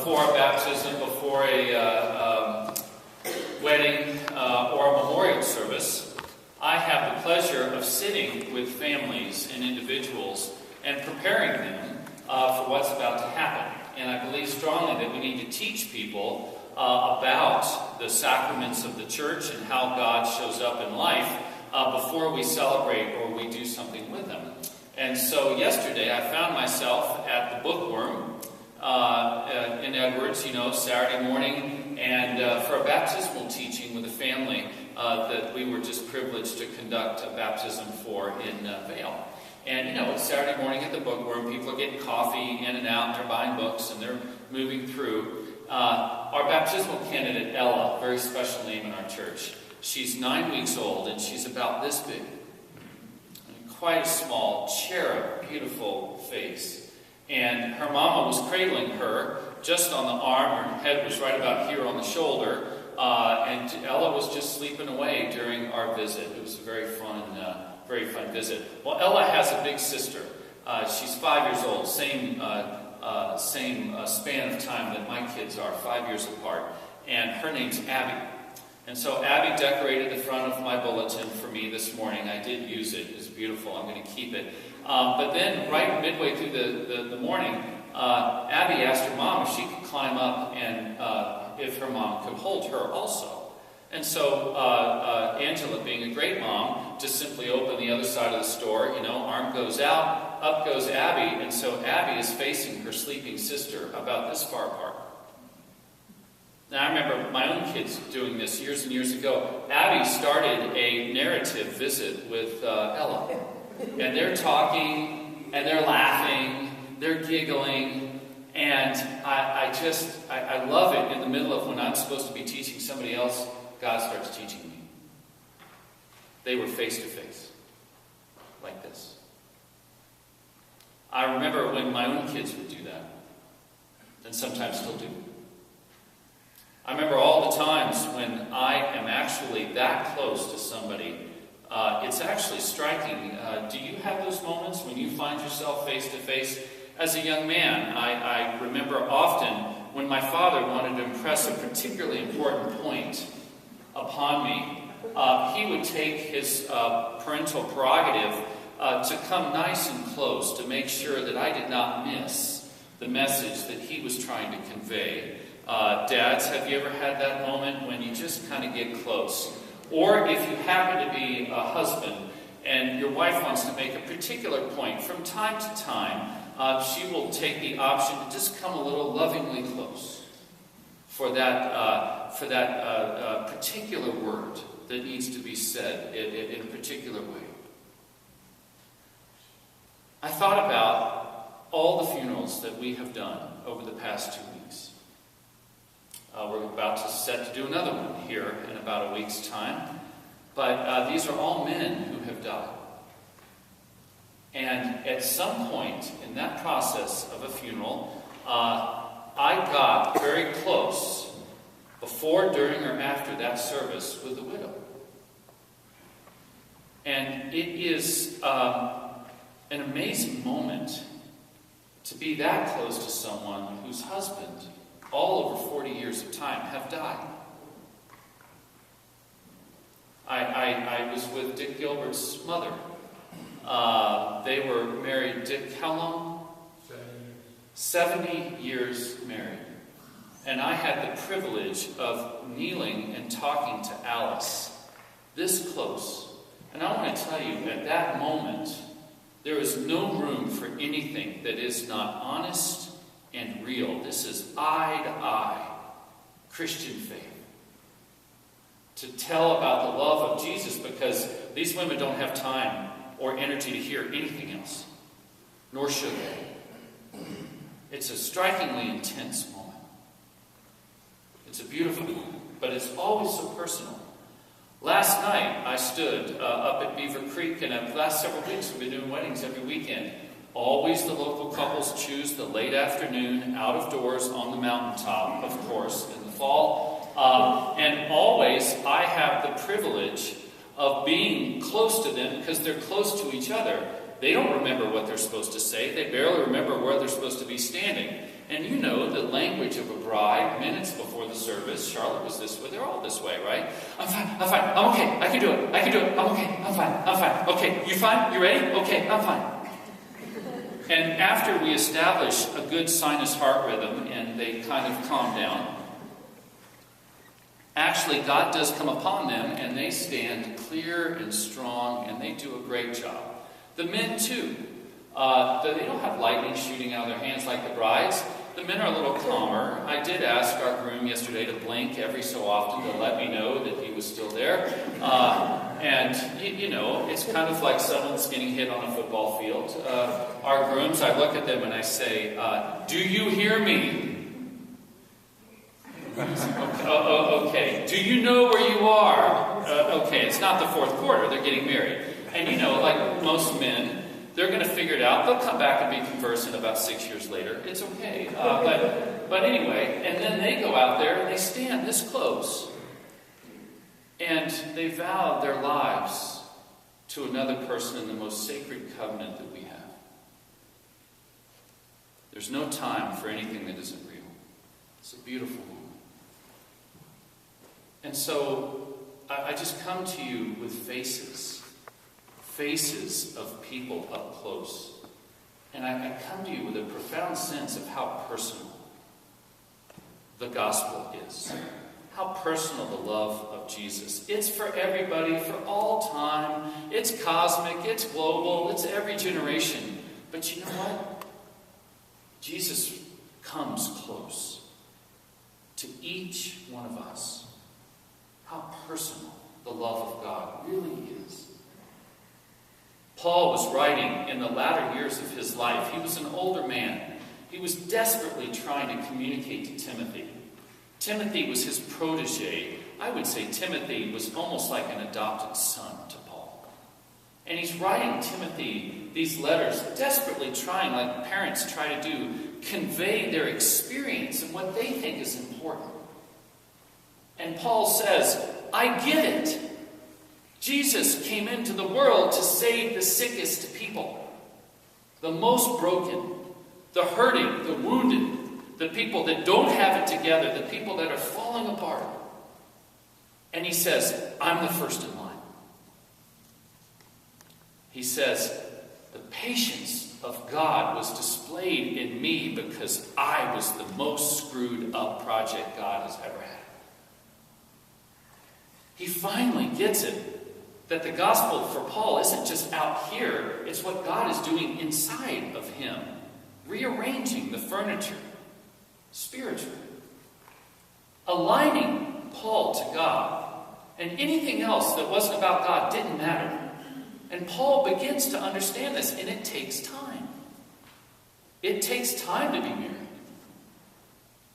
before a baptism, before a wedding, or a memorial service, I have the pleasure of sitting with families and individuals and preparing them for what's about to happen. And I believe strongly that we need to teach people about the sacraments of the church and how God shows up in life before we celebrate or we do something with them. And so yesterday I found myself at the Bookworm in Edwards, Saturday morning, and for a baptismal teaching with a family that we were just privileged to conduct a baptism for in Vail. And it's Saturday morning at the Bookworm. People are getting coffee in and out, they're buying books, and they're moving through. Our baptismal candidate, Ella, very special name in our church. She's 9 weeks old, and she's about this big. Quite a small, cherub, beautiful face. And her mama was cradling her just on the arm. Her head was right about here on the shoulder. And Ella was just sleeping away during our visit. It was a very fun visit. Well, Ella has a big sister. She's 5 years old, same span of time that my kids are, 5 years apart. And her name's Abby. And so Abby decorated the front of my bulletin for me this morning. I did use it. It's beautiful. I'm going to keep it. But then right midway through the morning, Abby asked her mom if she could climb up and if her mom could hold her also. And so Angela, being a great mom, just simply opened the other side of the store. Arm goes out, up goes Abby. And so Abby is facing her sleeping sister about this far apart. Now, I remember my own kids doing this years and years ago. Abby started a narrative visit with Ella. And they're talking, and they're laughing, they're giggling, and I love it in the middle of when I'm supposed to be teaching somebody else, God starts teaching me. They were face to face, like this. I remember when my own kids would do that, and sometimes still do. I remember all the times when I am actually that close to somebody. It's actually striking. Do you have those moments when you find yourself face to face? As a young man, I remember often when my father wanted to impress a particularly important point upon me, he would take his parental prerogative to come nice and close to make sure that I did not miss the message that he was trying to convey. Dads, have you ever had that moment when you just kind of get close? Or if you happen to be a husband and your wife wants to make a particular point, from time to time, she will take the option to just come a little lovingly close for that particular word that needs to be said in a particular way. I thought about all the funerals that we have done over the past 2 weeks. We're about to set to do another one here in about a week's time. But these are all men who have died. And at some point in that process of a funeral, I got very close before, during, or after that service with the widow. And it is an amazing moment to be that close to someone whose husband, all over 40 years of time, have died. I was with Dick Gilbert's mother. They were married, Dick, how long? 70 years married. And I had the privilege of kneeling and talking to Alice this close. And I want to tell you, at that moment, there is no room for anything that is not honest and real. This is eye-to-eye Christian faith. To tell about the love of Jesus, because these women don't have time or energy to hear anything else. Nor should they. It's a strikingly intense moment. It's a beautiful moment, but it's always so personal. Last night, I stood up at Beaver Creek, and the last several weeks we've been doing weddings every weekend. Always the local couples choose the late afternoon, out of doors, on the mountaintop, of course, in the fall. And always I have the privilege of being close to them because they're close to each other. They don't remember what they're supposed to say. They barely remember where they're supposed to be standing. And you know the language of a bride minutes before the service. Charlotte was this way. They're all this way, right? I'm fine, I'm okay, I can do it, I'm okay, I'm fine. Okay, you fine? You ready? Okay, I'm fine. And after we establish a good sinus heart rhythm and they kind of calm down, actually God does come upon them and they stand clear and strong and they do a great job. The men too. They don't have lightning shooting out of their hands like the brides. The men are a little calmer. I did ask our groom yesterday to blink every so often to let me know that he was still there. And, you know, it's kind of like someone's getting hit on a football field. Our grooms, I look at them and I say, do you hear me? Okay. Do you know where you are? Okay, it's not the fourth quarter. They're getting married. And, you know, like most men, they're going to figure it out. They'll come back and be conversant about 6 years later. It's okay. But anyway, and then they go out there and they stand this close. And they vow their lives to another person in the most sacred covenant that we have. There's no time for anything that isn't real. It's a beautiful moment. And so I just come to you with faces of people up close. And I come to you with a profound sense of how personal the gospel is. How personal the love of Jesus. It's for everybody, for all time. It's cosmic, it's global, it's every generation. But you know what? Jesus comes close to each one of us. How personal the love of God really is. Paul was writing in the latter years of his life. He was an older man. He was desperately trying to communicate to Timothy. Timothy was his protege. I would say Timothy was almost like an adopted son to Paul. And he's writing Timothy these letters, desperately trying, like parents try to do, convey their experience and what they think is important. And Paul says, I get it. Jesus came into the world to save the sickest people, the most broken, the hurting, the wounded, the people that don't have it together, the people that are falling apart. And he says, I'm the first in line. He says, the patience of God was displayed in me because I was the most screwed up project God has ever had. He finally gets it. That the gospel for Paul isn't just out here, it's what God is doing inside of him, rearranging the furniture spiritually, aligning Paul to God, and anything else that wasn't about God didn't matter. And Paul begins to understand this, and it takes time. It takes time to be married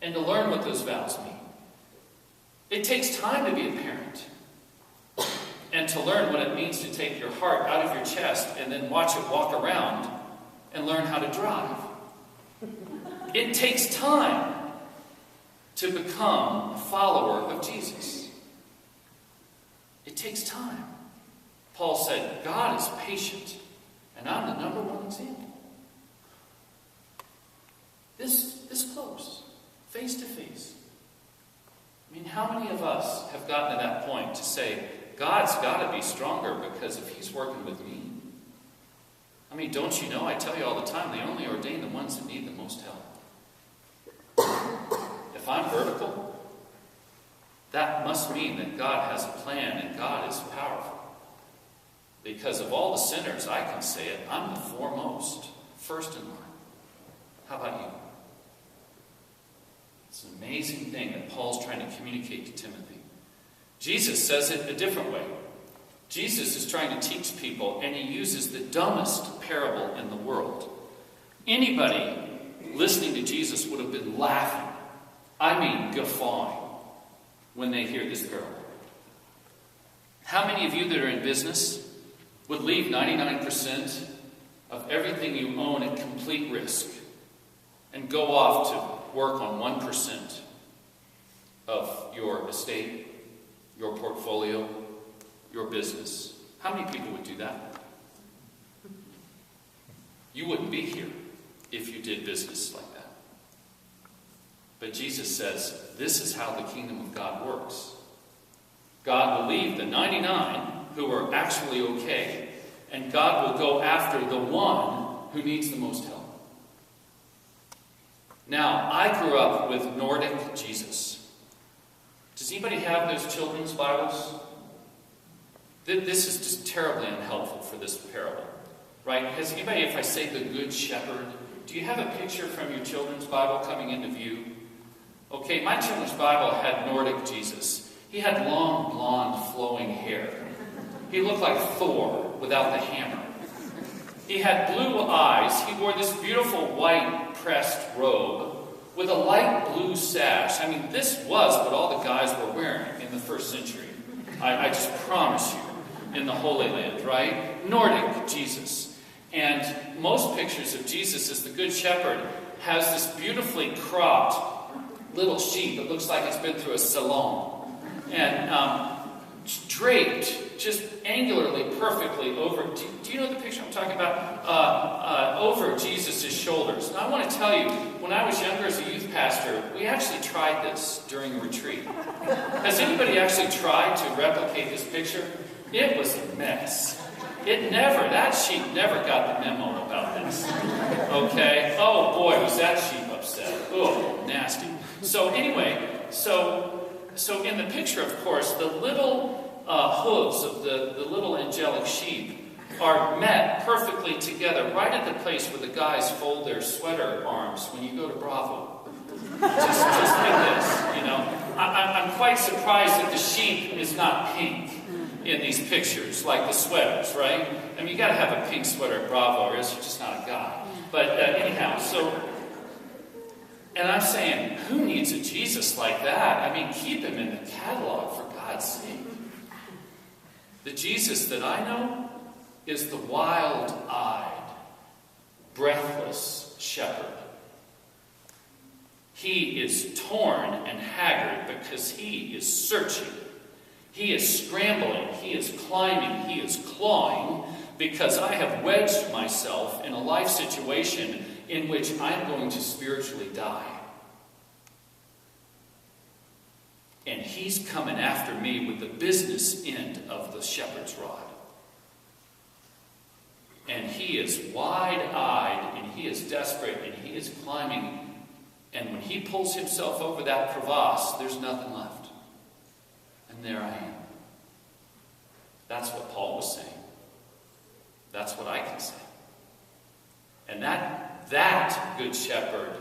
and to learn what those vows mean. It takes time to be a parent. And to learn what it means to take your heart out of your chest and then watch it walk around and learn how to drive. It takes time to become a follower of Jesus. It takes time. Paul said, God is patient, and I'm the number one example. This close, face to face. I mean, how many of us have gotten to that point to say, God's got to be stronger because if he's working with me. I mean, don't you know, I tell you all the time, they only ordain the ones that need the most help. If I'm vertical, that must mean that God has a plan and God is powerful. Because of all the sinners, I can say it, I'm the foremost, first in line. How about you? It's an amazing thing that Paul's trying to communicate to Timothy. Jesus says it a different way. Jesus is trying to teach people, and he uses the dumbest parable in the world. Anybody listening to Jesus would have been laughing, I mean guffawing, when they hear this parable. How many of you that are in business would leave 99% of everything you own at complete risk and go off to work on 1% of your estate, your portfolio, your business? How many people would do that? You wouldn't be here if you did business like that. But Jesus says, this is how the kingdom of God works. God will leave the 99 who are actually okay, and God will go after the one who needs the most help. Now, I grew up with Nordic Jesus. Does anybody have those children's Bibles? This is just terribly unhelpful for this parable, right? Has anybody, if I say the Good Shepherd, do you have a picture from your children's Bible coming into view? Okay, my children's Bible had Nordic Jesus. He had long, blonde, flowing hair. He looked like Thor without the hammer. He had blue eyes. He wore this beautiful white pressed robe with a light blue sash. I mean, this was what all the guys were wearing in the first century. I just promise you, in the Holy Land, right? Nordic Jesus. And most pictures of Jesus as the Good Shepherd has this beautifully cropped little sheep that looks like it's been through a salon. And draped just angularly, perfectly over. Do you know the picture I'm talking about? Over Jesus' shoulders. And I want to tell you, when I was younger as a youth pastor, we actually tried this during a retreat. Has anybody actually tried to replicate this picture? It was a mess. That sheep never got the memo about this. Okay? Oh boy, was that sheep upset. Oh, nasty. So anyway, so in the picture, of course, the little hooves of the little angelic sheep are met perfectly together right at the place where the guys fold their sweater arms when you go to Bravo. Just like this, you know. I'm quite surprised that the sheep is not pink in these pictures, like the sweaters, right? I mean, you got to have a pink sweater at Bravo, or else you're just not a guy. But anyhow, and I'm saying, who needs a Jesus like that? I mean, keep him in the catalog, for God's sake. The Jesus that I know is the wild-eyed, breathless shepherd. He is torn and haggard because he is searching. He is scrambling. He is climbing. He is clawing because I have wedged myself in a life situation in which I'm going to spiritually die. And he's coming after me with the business end of the shepherd's rod. And he is wide-eyed, and he is desperate, and he is climbing. And when he pulls himself over that crevasse, there's nothing left. And there I am. That's what Paul was saying. That's what I can say. And that good shepherd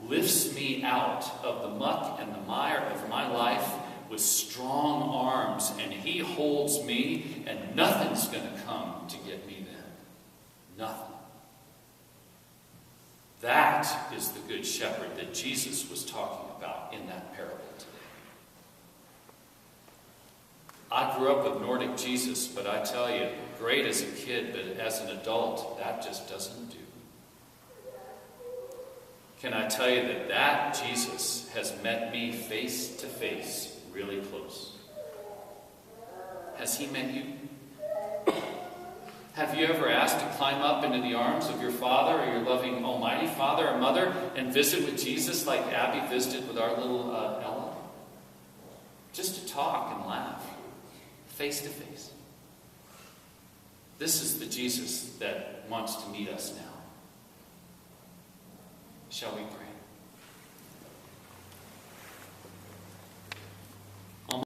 lifts me out of the muck and the mire of my life with strong arms, and he holds me, and nothing's going to come to get me then. Nothing. That is the good shepherd that Jesus was talking about in that parable today. I grew up with Nordic Jesus, but I tell you, great as a kid, but as an adult, that just doesn't do. Can I tell you that Jesus has met me face to face, really close? Has he met you? Have you ever asked to climb up into the arms of your father or your loving almighty father or mother and visit with Jesus like Abby visited with our little Ella? Just to talk and laugh, face to face. This is the Jesus that wants to meet us now. Shall we pray?